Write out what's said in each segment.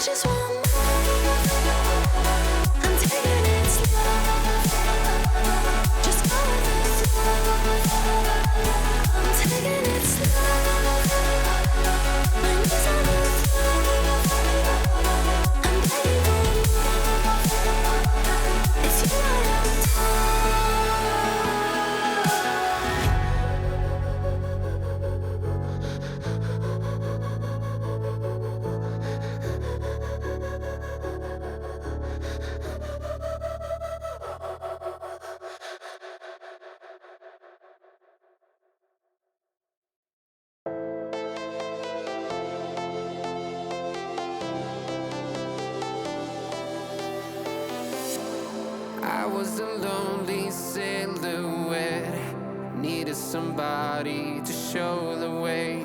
just want more. I'm taking it slow. Just go with the flow. I'm taking it slow. My knees on the floor. I'm begging for more. It's you I am I was a lonely silhouette, needed somebody to show the way.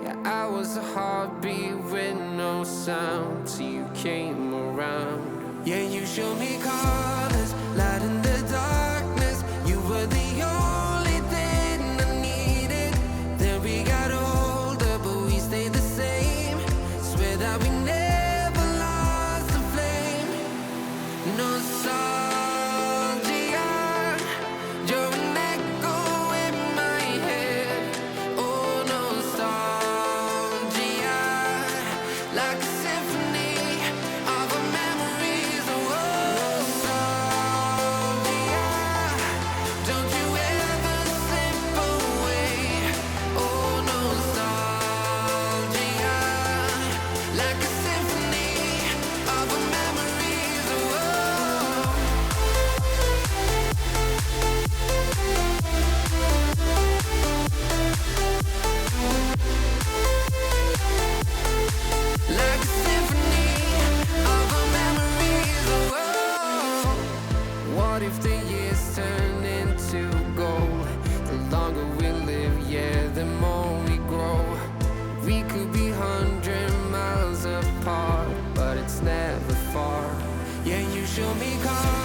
Yeah, I was a heartbeat with no sound till you came around. Yeah, you showed me colors, light in the darkness. You were the only thing I needed. Then we got older, but we stayed the same. Swear that we never lost the flame. No song. Like a symphony of our memories. Oh, nostalgia. Don't you ever slip away. Oh, nostalgia. Like a symphony of our memories. Like a symphony of our memories. What if the years turn into gold? The longer we live, yeah, the more we grow. We could be 100 miles apart, but it's never far. Yeah, you show me cars.